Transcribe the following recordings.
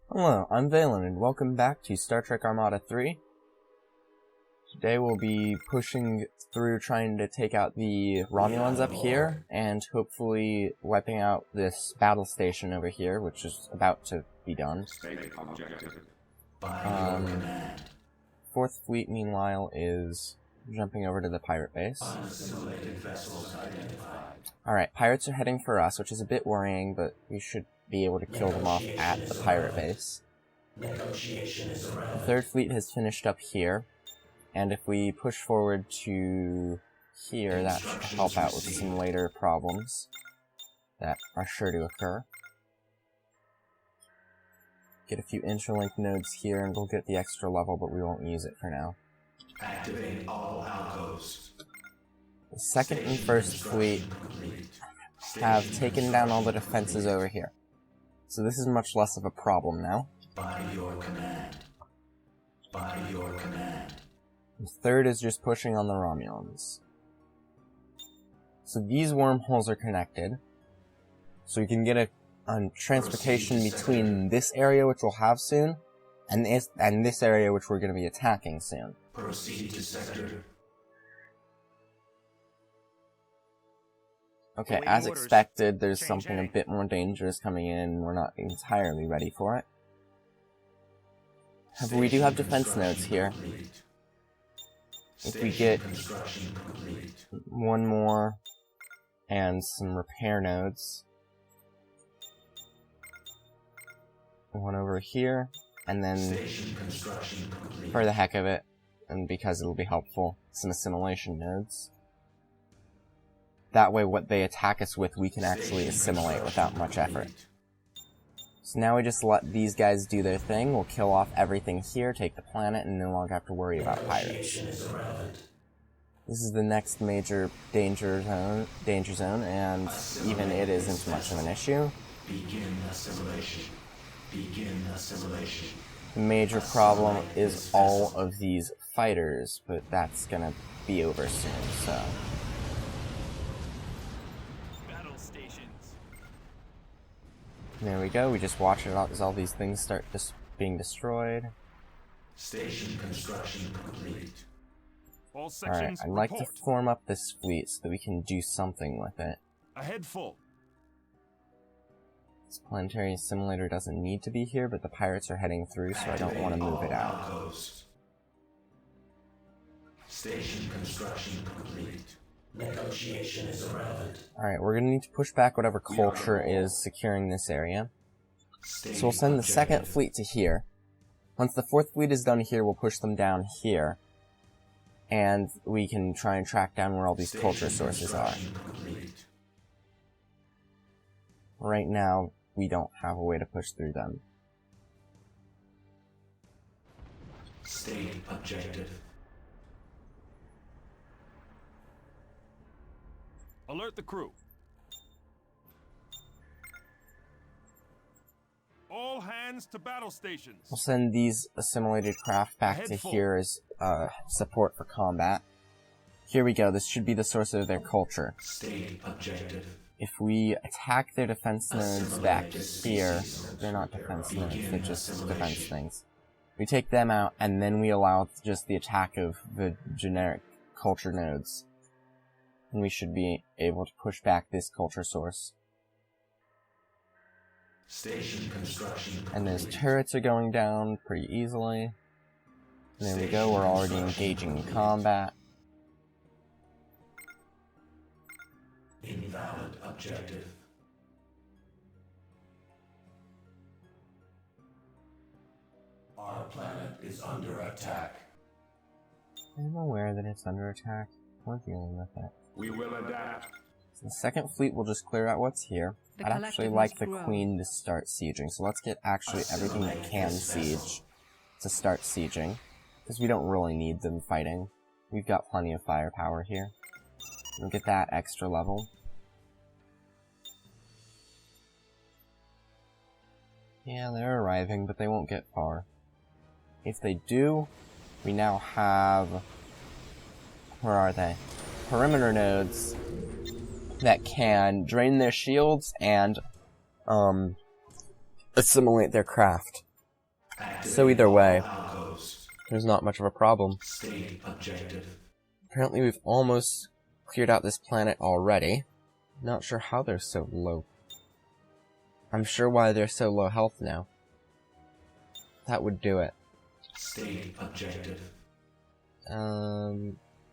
Hello, I'm Valen, and welcome back to Star Trek Armada 3. Today we'll be pushing through trying to take out the Romulans up here, and hopefully wiping out this battle station over here, which is about to be done. Fourth Fleet, meanwhile, is jumping over to the pirate base. Alright, pirates are heading for us, which is a bit worrying, but we should be able to kill them off at the pirate base. The Third Fleet has finished up here, and if we push forward to here, that should help out with some later problems that are sure to occur. Get a few interlinked nodes here, and we'll get the extra level, but we won't use it for now. Activate all outposts. The Second and First Fleet have taken down all the defenses over here, so this is much less of a problem now. By your command. By your command. The Third is just pushing on the Romulans. So these wormholes are connected, so we can get a transportation between this area, which we'll have soon, and this area, which we're going to be attacking soon. Proceed to sector. Okay, as expected, there's something a bit more dangerous coming in. We're not entirely ready for it. However, we do have defense nodes here. If we get one more and some repair nodes, one over here, and then for the heck of it, and because it'll be helpful, some assimilation nodes. That way what they attack us with we can actually assimilate without much effort. So now we just let these guys do their thing, we'll kill off everything here, take the planet, and no longer have to worry about pirates. This is the next major danger zone, and even it isn't much of an issue. Begin assimilation. Begin assimilation. The major problem is all of these fighters, but that's gonna be over soon, so... There we go, we just watch it as all these things start just being destroyed. Station construction complete. Alright, I'd like to form up this fleet so that we can do something with it. Ahead full. This planetary assimilator doesn't need to be here, but the pirates are heading through, so I don't want to move it out. Station construction complete. Negotiation is irrelevant. Alright, we're gonna need to push back whatever culture is securing this area. So we'll send the Second Fleet to here. Once the Fourth Fleet is done here, we'll push them down here. And we can try and track down where all these culture sources are. Right now, we don't have a way to push through them. State objective. Alert the crew. All hands to battle stations. We'll send these assimilated craft back to here as support for combat. Here we go, this should be the source of their culture. State objective. If we attack their defense nodes back here, they're not defense nodes, they're just defense things. We take them out, and then we allow just the attack of the generic culture nodes. And we should be able to push back this culture source. Station construction complete. And those turrets are going down pretty easily. And there we go, we're already engaging in combat. Invalid objective. Our planet is under attack. I'm aware that it's under attack. We're dealing with it. We will adapt. So the Second Fleet will just clear out what's here. I'd actually like the Queen to start sieging, so let's get actually everything that can siege to start sieging. Because we don't really need them fighting. We've got plenty of firepower here. We'll get that extra level. Yeah, they're arriving, but they won't get far. If they do, we now have... Where are they? Perimeter nodes that can drain their shields and assimilate their craft. So either way, Outposts. there's not much of a problem. State objective. Apparently we've almost cleared out this planet already. Not sure how they're so low. I'm sure why they're so low health now. That would do it. State objective.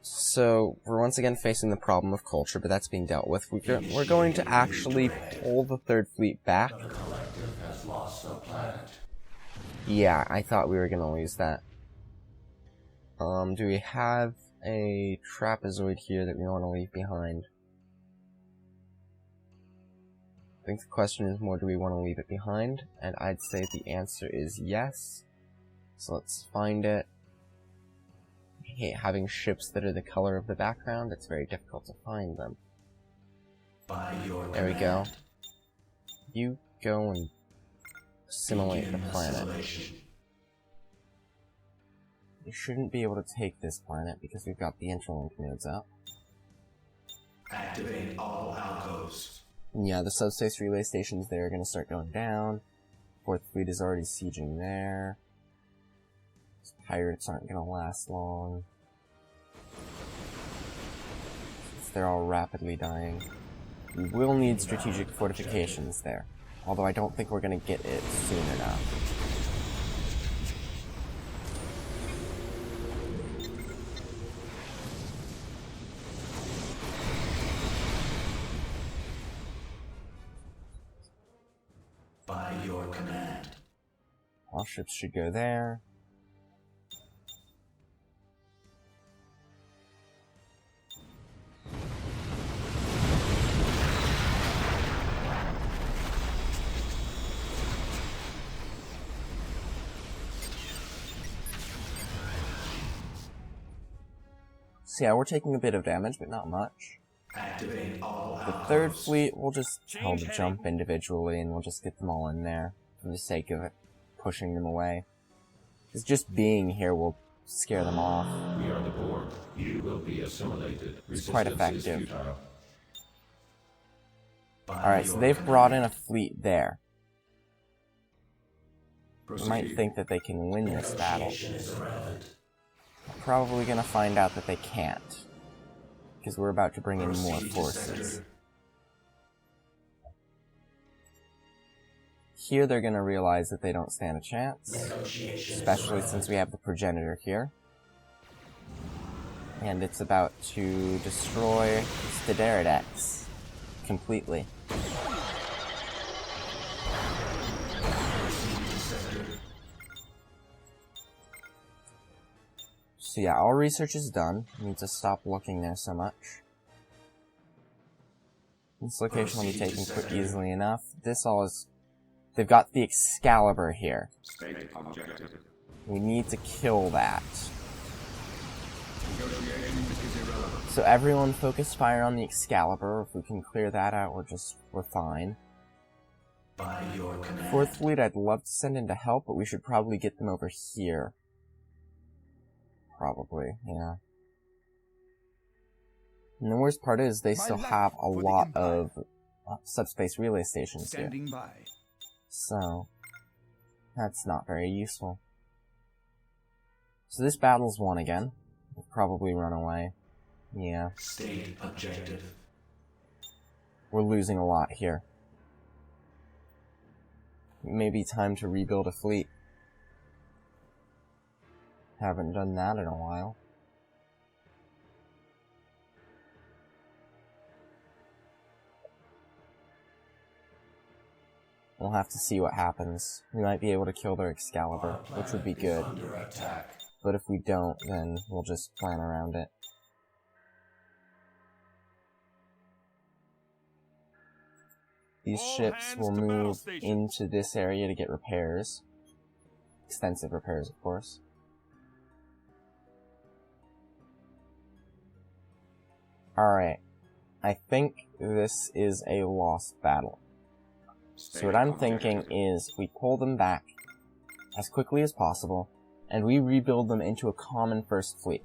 So we're once again facing the problem of culture, but that's being dealt with. We're going to actually pull the Third Fleet back. The collective has lost the planet. Yeah, I thought we were gonna lose that. Do we have a trapezoid here that we want to leave behind? I think the question is more, do we want to leave it behind? And I'd say the answer is yes. So let's find it. I hate having ships that are the color of the background. It's very difficult to find them. By your There we go. You go and assimilate the planet. Assimilation. We shouldn't be able to take this planet because we've got the interlink nodes up. Activate all outposts. Yeah, the subspace relay stations there are going to start going down. Fourth Fleet is already sieging there. These pirates aren't going to last long. Since they're all rapidly dying. We will need strategic fortifications there. Although I don't think we're going to get it soon enough. By your command. All ships should go there. So yeah, we're taking a bit of damage, but not much. Activate all The outposts. Third Fleet, we'll just tell to jump individually, and we'll just get them all in there, for the sake of it, pushing them away. Because just being here will scare them off. We are the Borg. You will be assimilated. It's quite Resistance is effective. futile. By Alright, so your they've command. brought in a fleet there. We Proceed. might think that they can win this battle. Negotiation is irrelevant. Probably gonna find out that they can't. Because we're about to bring in more Proceed to forces. sector. Here they're gonna realize that they don't stand a chance. Negotiation is Especially irrelevant. since we have the progenitor here. And it's about to destroy Staderidex completely. So yeah, all research is done. We need to stop looking there so much. This location will be taken quick easily enough. This all is... They've got the Excalibur here. State objective. We need to kill that. So everyone focus fire on the Excalibur. If we can clear that out, we're fine. By your command. Fourth Fleet I'd love to send in to help, but we should probably get them over here. Probably, yeah. And the worst part is they still have a lot of subspace relay stations here. Standing by. So, that's not very useful. So this battle's won again. We'll probably run away. Yeah, State objective. we're losing a lot here. Maybe time to rebuild a fleet. Haven't done that in a while. We'll have to see what happens. We might be able to kill their Excalibur, which would be good. Under attack. But if we don't, then we'll just plan around it. These All ships hands will to battle move stations. into this area to get repairs. Extensive repairs, of course. Alright. I think this is a lost battle. So what I'm thinking is we pull them back as quickly as possible, and we rebuild them into a common first fleet,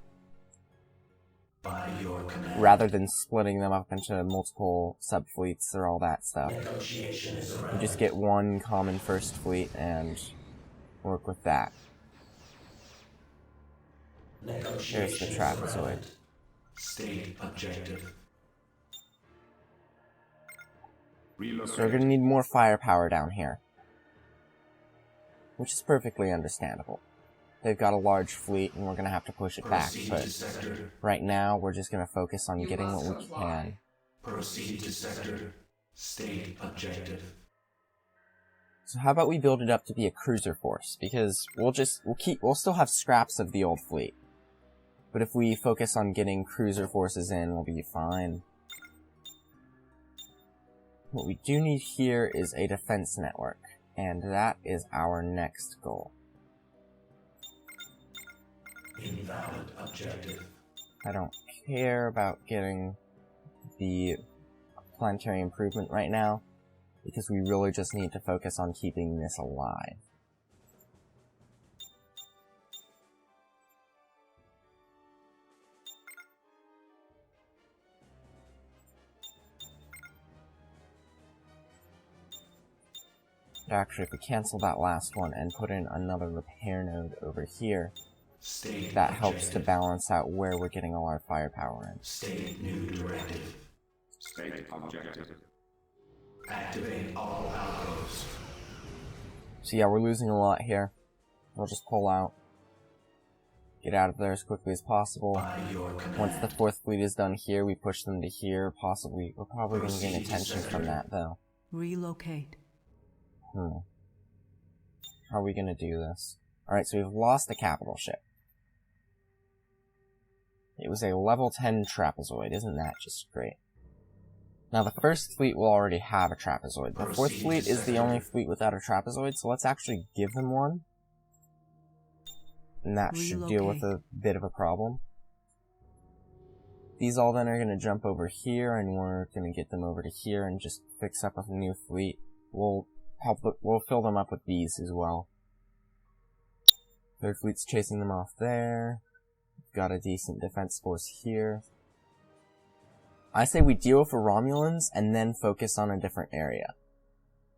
By your command. rather than splitting them up into multiple sub-fleets or all that stuff. Negotiation is We irrelevant. just get one common first fleet and work with that. There's the trapezoid. State objective. So we're gonna need more firepower down here. Which is perfectly understandable. They've got a large fleet and we're gonna have to push it back, but right now we're just gonna focus on getting what we can. Proceed to sector. State objective. So how about we build it up to be a cruiser force? Because we'll still have scraps of the old fleet. But if we focus on getting cruiser forces in, we'll be fine. What we do need here is a defense network, and that is our next goal. Invalid objective. I don't care about getting the planetary improvement right now, because we really just need to focus on keeping this alive. Actually, if we cancel that last one and put in another repair node over here, that helps to balance out where we're getting all our firepower in. State new directive. State objective. Activate all outposts. So yeah, we're losing a lot here. We'll just pull out. Get out of there as quickly as possible. By your command. Once the 4th fleet is done here, we push them to here. Possibly, we're probably going to gain attention from that, though. Relocate. How are we going to do this? Alright, so we've lost the capital ship. It was a level 10 trapezoid, isn't that just great? Now the 1st fleet will already have a trapezoid. The 4th fleet is the only fleet without a trapezoid, so let's actually give them one. And that should deal with a bit of a problem. These all then are going to jump over here, and we're going to get them over to here and just fix up a new fleet. We'll fill them up with these as well. 3rd fleet's chasing them off there. Got a decent defense force here. I say we deal with the Romulans and then focus on a different area.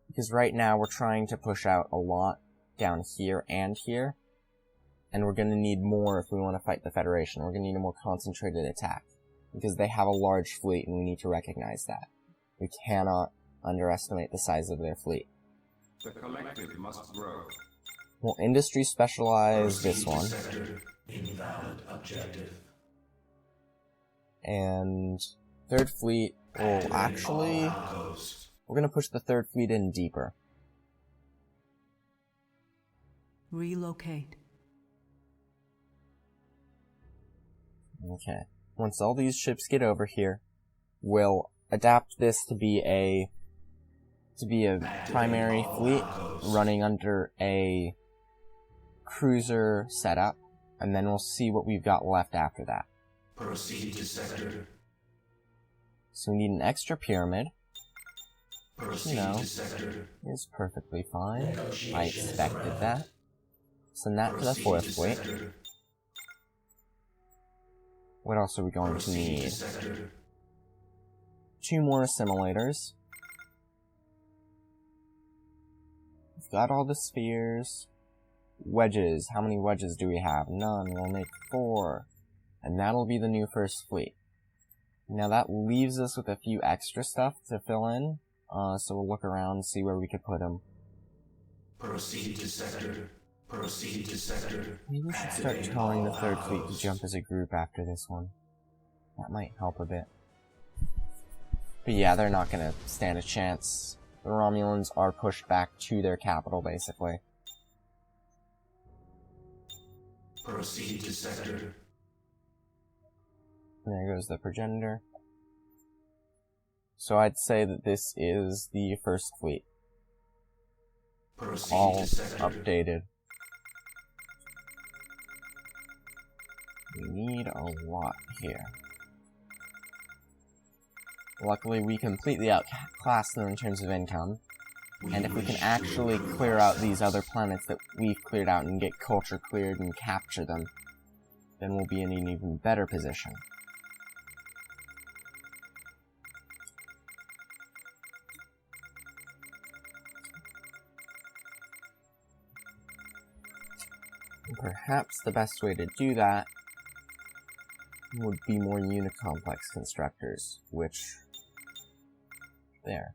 Because right now we're trying to push out a lot down here and here. And we're going to need more if we want to fight the Federation. We're going to need a more concentrated attack. Because they have a large fleet and we need to recognize that. We cannot underestimate the size of their fleet. The collective must grow. We'll industry specialize this one. Invalid objective. And 3rd fleet will actually... We're going to push the 3rd fleet in deeper. Relocate. Okay. Once all these ships get over here, we'll adapt this to be a primary fleet running under a cruiser setup, and then we'll see what we've got left after that. Proceed to sector. So we need an extra pyramid. Proceed to sector. Is perfectly fine. I expected that. Send that to the 4th fleet. What else are we going to need? 2 more assimilators. We've got all the spheres. Wedges. How many wedges do we have? None. We'll make 4. And that'll be the new 1st fleet. Now that leaves us with a few extra stuff to fill in. So we'll look around and see where we could put them. Proceed to sector. Proceed to sector. Maybe we should start telling the 3rd fleet to jump as a group after this one. That might help a bit. But yeah, they're not gonna stand a chance. The Romulans are pushed back to their capital, basically. Proceed to sector. And there goes the progenitor. So I'd say that this is the 1st fleet. Proceed All to sector. updated. We need a lot here. Luckily, we completely outclassed them in terms of income. And if we can actually clear out these other planets that we've cleared out and get culture cleared and capture them, then we'll be in an even better position. Perhaps the best way to do that would be more unicomplex constructors, which... there.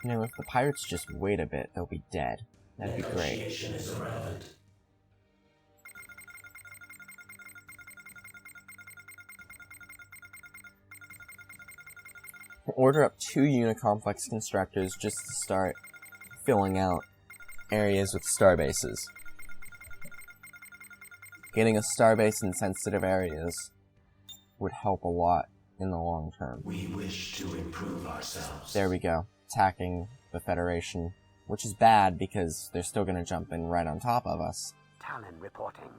You know, if the pirates just wait a bit, they'll be dead. That'd be great. Negotiation is irrelevant. Order up 2 unicomplex constructors just to start filling out areas with starbases. Getting a starbase in sensitive areas would help a lot in the long term. We wish to improve ourselves. There we go. Attacking the Federation, which is bad because they're still going to jump in right on top of us. Talon reporting.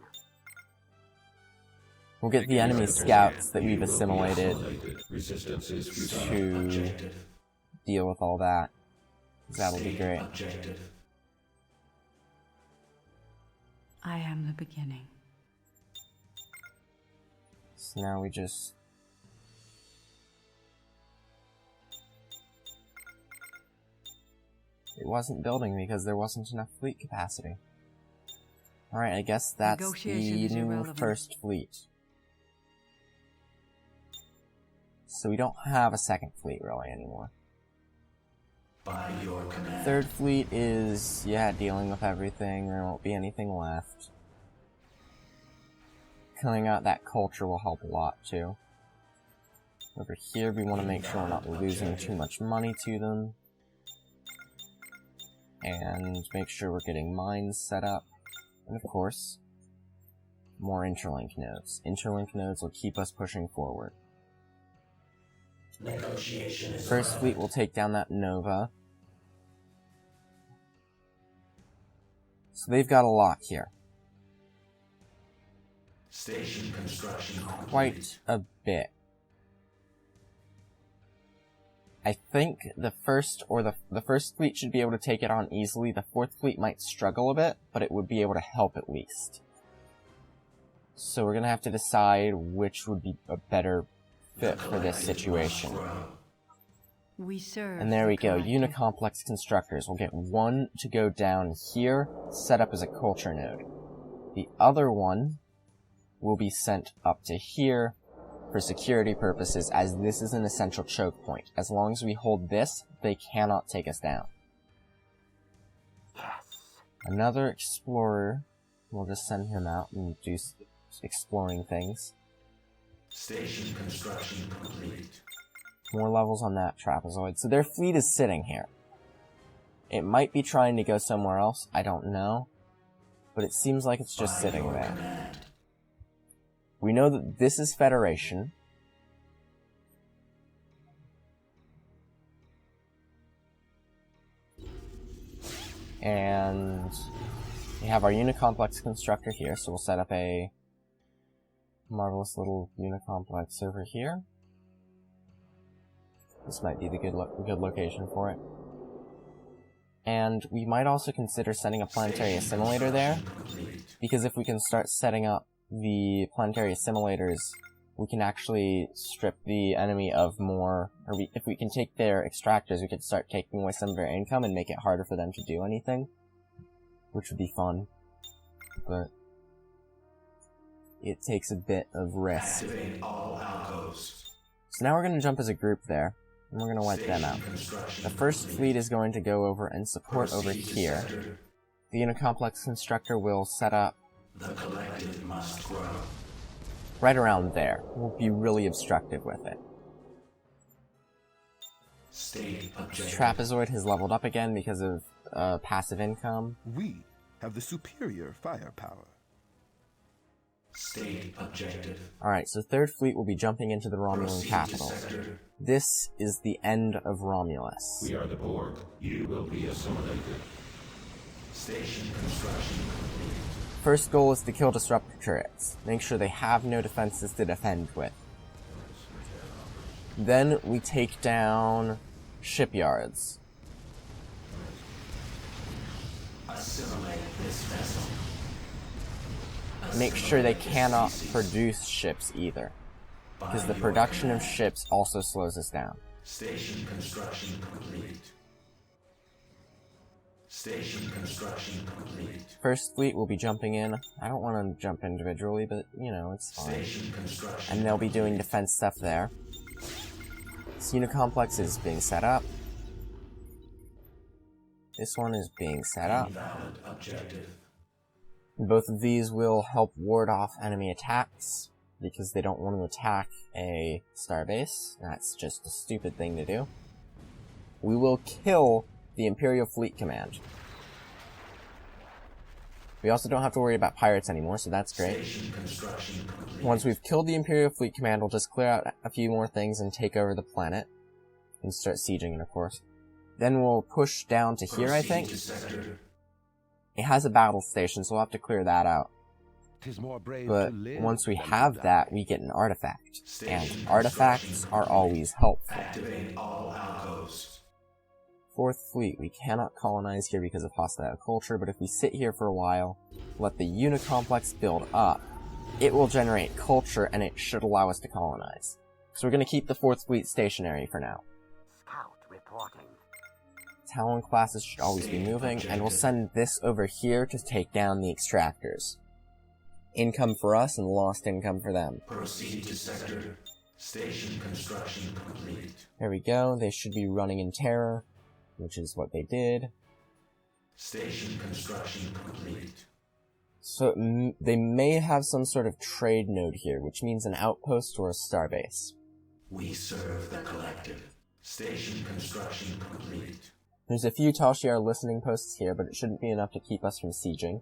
We'll get the enemy scouts that we've assimilated Resistance is futile. to Objective. deal with all that. That'll be State great. Objective. I am the beginning. So now we just... It wasn't building because there wasn't enough fleet capacity. Alright, I guess that's Negotiation the is new irrelevant. first fleet. So we don't have a second fleet really anymore. By your command. Third fleet is, yeah, dealing with everything. There won't be anything left. Killing out that culture will help a lot too. Over here we want to make sure we're not losing too much money to them. And make sure we're getting mines set up. And of course, more interlink nodes. Interlink nodes will keep us pushing forward. Negotiation is First fleet will take down that Nova. So they've got a lot here. Station construction complete. Quite a bit. I think the first fleet should be able to take it on easily. The fourth fleet might struggle a bit, but it would be able to help at least. So we're gonna have to decide which would be a better fit for this situation. We serve. And there we go, collective. unicomplex constructors. We'll get one to go down here, set up as a culture node. The other one will be sent up to here for security purposes, as this is an essential choke point. As long as we hold this, they cannot take us down. Yes. Another explorer, we'll just send him out and do exploring things. Station construction complete. More levels on that trapezoid. So their fleet is sitting here. It might be trying to go somewhere else, I don't know. But it seems like it's just By sitting your there. command. We know that this is Federation. And we have our unicomplex constructor here, so we'll set up a marvelous little unicomplex over here. This might be the good location for it. And we might also consider setting a planetary assimilator there, because if we can start setting up the planetary assimilators, we can actually strip the enemy of more, or if we can take their extractors, we could start taking away some of their income and make it harder for them to do anything, which would be fun, but it takes a bit of risk. Activate all outposts. So now we're going to jump as a group there, and we're going to wipe them out. Construction The first complete. fleet is going to go over and support over Proceed to here. sector. The unicomplex constructor will set up The collective must grow. right around there. We'll be really obstructive with it. State objective. Trapezoid has leveled up again because of passive income. We have the superior firepower. State objective. Alright, so third fleet will be jumping into the Romulan Proceed to capital. sector. This is the end of Romulus. We are the Borg. You will be assimilated. Station construction complete. First goal is to kill disruptor turrets. Make sure they have no defenses to defend with. Then we take down shipyards. Assimilate this vessel. Make sure they cannot produce ships either, because the production of ships also slows us down. Station construction complete. Station construction complete. First fleet will be jumping in. I don't want to jump individually, but, you know, it's fine. Station construction And they'll be doing defense stuff there. This unicomplex is being set up. This one is being set up. Invalid objective. Both of these will help ward off enemy attacks, because they don't want to attack a starbase. That's just a stupid thing to do. We will kill the Imperial Fleet Command. We also don't have to worry about pirates anymore, so that's great. Station construction complete. Once we've killed the Imperial Fleet Command, we'll just clear out a few more things and take over the planet. And start sieging it, of course. Then we'll push down to here, I think. Proceed to sector. It has a battle station, so we'll have to clear that out. 'Tis more brave But to live once we than to have die. that, we get an artifact. And Station artifacts construction are complete. always helpful. Activate all alcoves. Fourth Fleet, we cannot colonize here because of hostile culture, but if we sit here for a while, let the unicomplex build up, it will generate culture and it should allow us to colonize. So we're going to keep the Fourth Fleet stationary for now. Scout reporting. Talon classes should always be moving, and we'll send this over here to take down the extractors. Income for us and lost income for them. Proceed to sector. Station construction complete. There we go, they should be running in terror, which is what they did. Station construction complete. So they may have some sort of trade node here, which means an outpost or a starbase. We serve the collective. Station construction complete. There's a few Tal Shiar listening posts here, but it shouldn't be enough to keep us from sieging.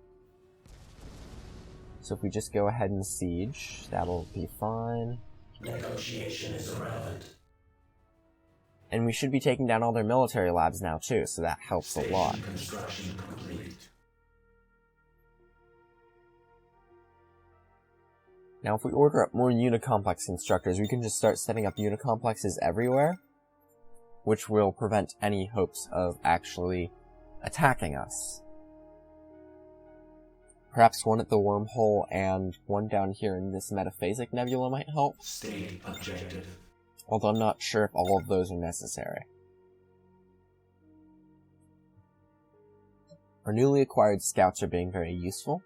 So if we just go ahead and siege, that'll be fine. Negotiation is irrelevant. And we should be taking down all their military labs now too, so that helps a lot. Station construction complete. Now if we order up more unicomplex constructors, we can just start setting up unicomplexes everywhere, which will prevent any hopes of actually attacking us. Perhaps one at the wormhole and one down here in this metaphasic nebula might help, State objective. although I'm not sure if all of those are necessary. Our newly acquired scouts are being very useful.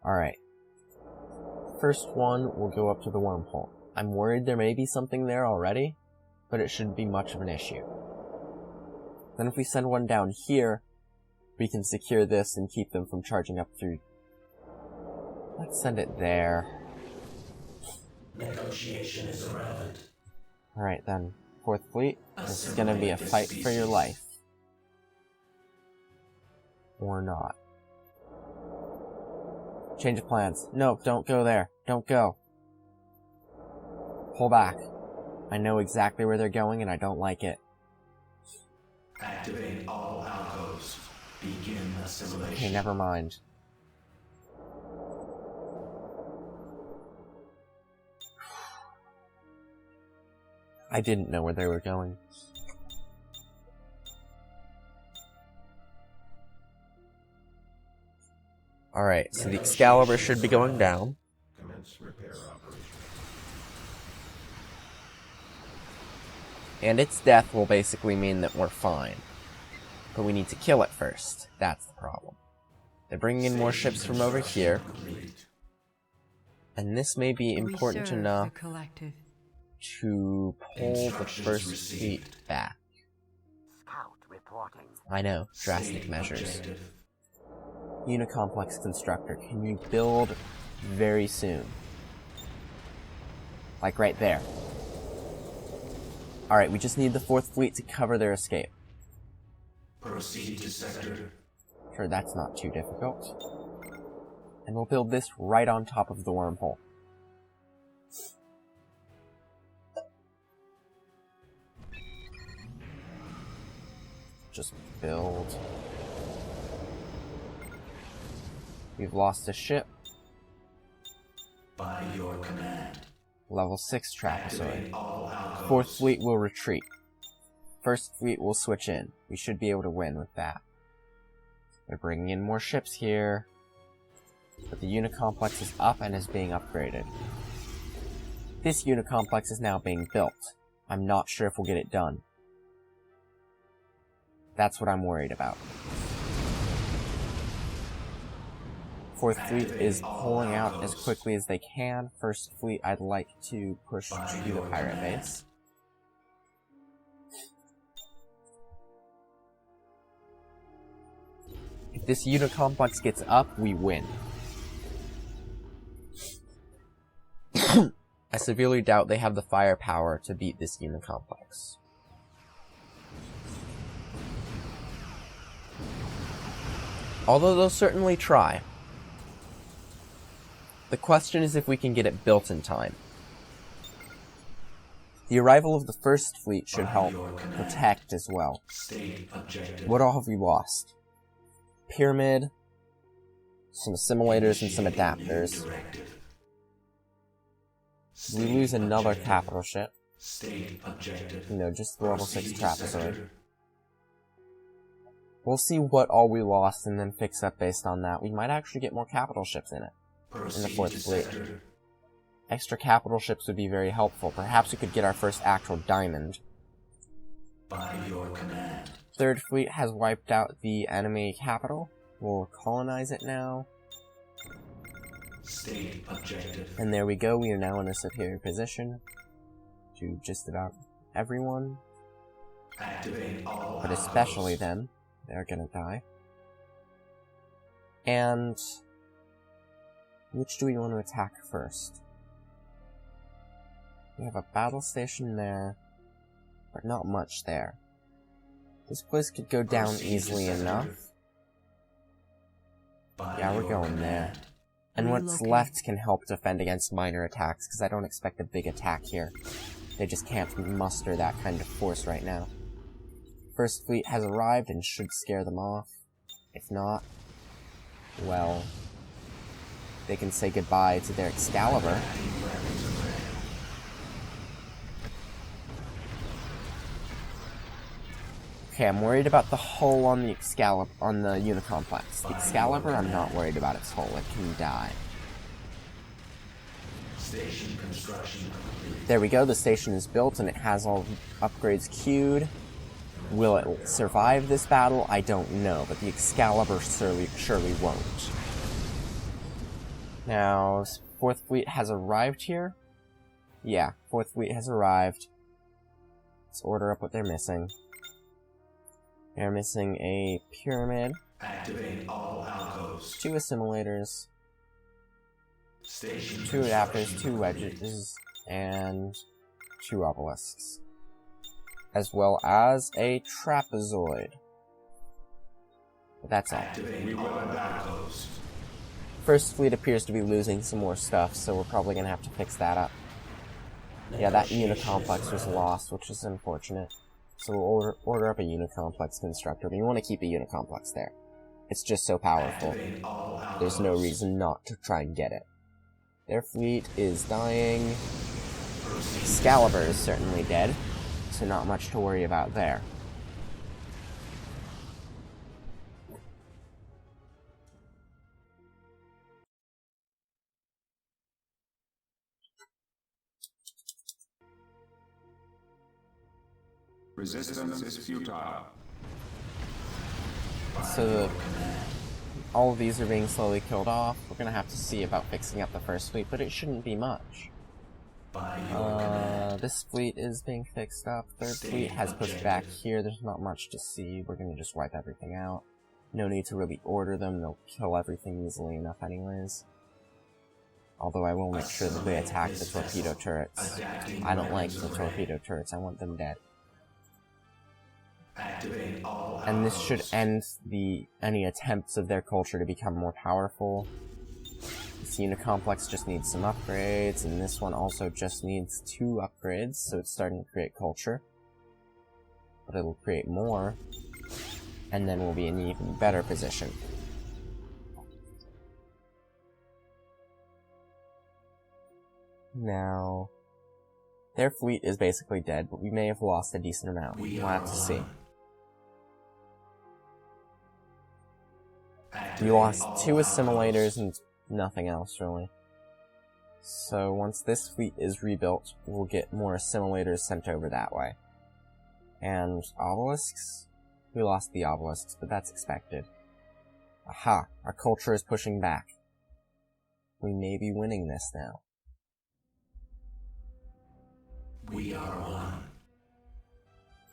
Alright. First one will go up to the wormhole. I'm worried there may be something there already, but it shouldn't be much of an issue. Then if we send one down here, we can secure this and keep them from charging up through. Let's send it there. Negotiation is irrelevant. Alright then, Fourth Fleet, this is gonna be a fight for your life. Or not. Change of plans. No, don't go there. Don't go. Pull back. I know exactly where they're going and I don't like it. Activate all alcoves. Begin assimilation. Okay, never mind. I didn't know where they were going. Alright, so the Excalibur should be going down. Commence repair operation. And its death will basically mean that we're fine. But we need to kill it first. That's the problem. They're bringing in more ships from over here. Complete. And this may be important we serve enough the collective. to pull the Instructions first received. fleet back. Scout reporting. I know, drastic State measures. objective. Unicomplex constructor, can you build very soon? Like right there. Alright, we just need the Fourth Fleet to cover their escape. Proceed to sector. Sure, that's not too difficult. And we'll build this right on top of the wormhole. Just build. We've lost a ship. By your command. Level 6 trapezoid. Activate all alcoves. Fourth Fleet will retreat. First Fleet will switch in. We should be able to win with that. They're bringing in more ships here. But the unicomplex is up and is being upgraded. This unicomplex is now being built. I'm not sure if we'll get it done. That's what I'm worried about. Fourth Fleet is pulling out as quickly as they can. First Fleet, I'd like to push to the pirate base. If this unit complex gets up, we win. I severely doubt they have the firepower to beat this unit complex. Although they'll certainly try. The question is if we can get it built in time. The arrival of the First Fleet should help protect as well. What all have we lost? Pyramid, some assimilators, and some adapters. We lose another capital ship. No, just the level 6 trapezoid. We'll see what all we lost and then fix up based on that. We might actually get more capital ships in it. In the Fourth Fleet. Extra capital ships would be very helpful. Perhaps we could get our first actual diamond. By your command. Third Fleet has wiped out the enemy capital. We'll colonize it now. State objective. And there we go, we are now in a superior position to just about everyone. Activate all But especially them. They're gonna die. And which do we want to attack first? We have a battle station there, but not much there. This place could go down easily enough. Yeah, we're going there. And what's left can help defend against minor attacks, because I don't expect a big attack here. They just can't muster that kind of force right now. First Fleet has arrived and should scare them off. If not, well, they can say goodbye to their Excalibur. Okay, I'm worried about the hull on the Excalibur, on the Unicomplex. The Excalibur, I'm not worried about its hull. It can die. Station construction complete. There we go, the station is built and it has all upgrades queued. Will it survive this battle? I don't know, but the Excalibur surely won't. Now, Fourth Fleet has arrived here? Yeah, Fourth Fleet has arrived. Let's order up what they're missing. They're missing a pyramid, Activate all alcoves. 2 assimilators, Station 2 adapters, construction 2 complete. wedges, and 2 obelisks. As well as a trapezoid. But that's all. Activate all alcoves. First Fleet appears to be losing some more stuff, so we're probably gonna have to fix that up. Yeah, that Unicomplex was lost, which is unfortunate. So we'll order up a Unicomplex constructor, but you want to keep a Unicomplex there. It's just so powerful. Activate all alcoves. There's no reason not to try and get it. Their fleet is dying. Excalibur is certainly dead, so not much to worry about there. Resistance is futile. So all of these are being slowly killed off. We're gonna have to see about fixing up the first fleet, but it shouldn't be much. By your command. This fleet is being fixed up. Third fleet has pushed back here. There's not much to see. We're gonna just wipe everything out. No need to really order them. They'll kill everything easily enough anyways. Although I will make sure that they attack the torpedo turrets. I don't like the torpedo turrets. I want them dead. Activate all And this should alcoves. end any attempts of their culture to become more powerful. This Unicomplex just needs some upgrades, and this one also just needs 2 upgrades, so it's starting to create culture. But it'll create more, and then we'll be in an even better position. Now, their fleet is basically dead, but we may have lost a decent amount. We'll have to see. We lost 2 assimilators and nothing else, really. So once this fleet is rebuilt, we'll get more assimilators sent over that way. And obelisks? We lost the obelisks, but that's expected. Aha! Our culture is pushing back. We may be winning this now. We are one.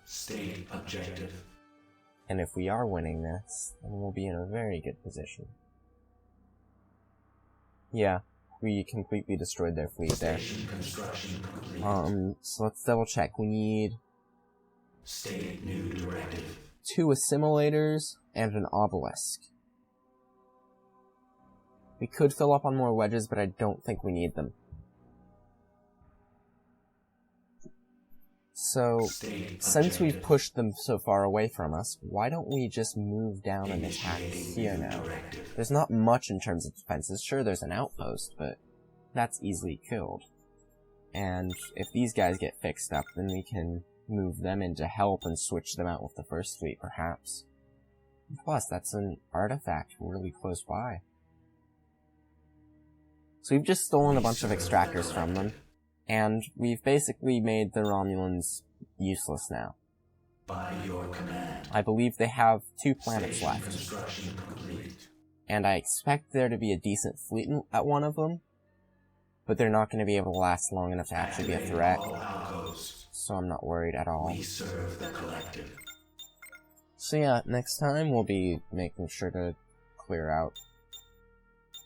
State objective. And if we are winning this, then we'll be in a very good position. Yeah, we completely destroyed their fleet there. Station construction complete. So let's double check. We need State new directive. 2 assimilators and an obelisk. We could fill up on more wedges, but I don't think we need them. So, since we've pushed them so far away from us, why don't we just move down and attack here now? There's not much in terms of defenses. Sure, there's an outpost, but that's easily killed. And if these guys get fixed up, then we can move them in to help and switch them out with the first fleet, perhaps. Plus, that's an artifact really close by. So we've just stolen a bunch of extractors from them, and we've basically made the Romulans useless now. By your command. I believe they have 2 planets Station left, construction complete. and I expect there to be a decent fleet at one of them, but they're not going to be able to last long enough to actually be a threat, All outposts. so I'm not worried at all. We serve the collective. So yeah, next time we'll be making sure to clear out...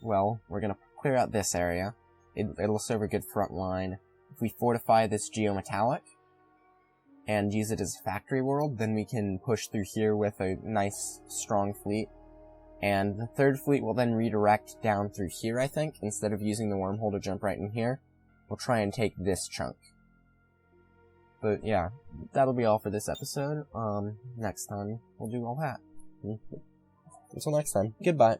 Well, we're gonna clear out this area. It'll serve a good front line. If we fortify this geometallic and use it as a factory world, then we can push through here with a nice, strong fleet. And the 3rd fleet will then redirect down through here, I think, instead of using the wormhole to jump right in here. We'll try and take this chunk. But yeah, that'll be all for this episode. Next time, we'll do all that. Until next time, goodbye.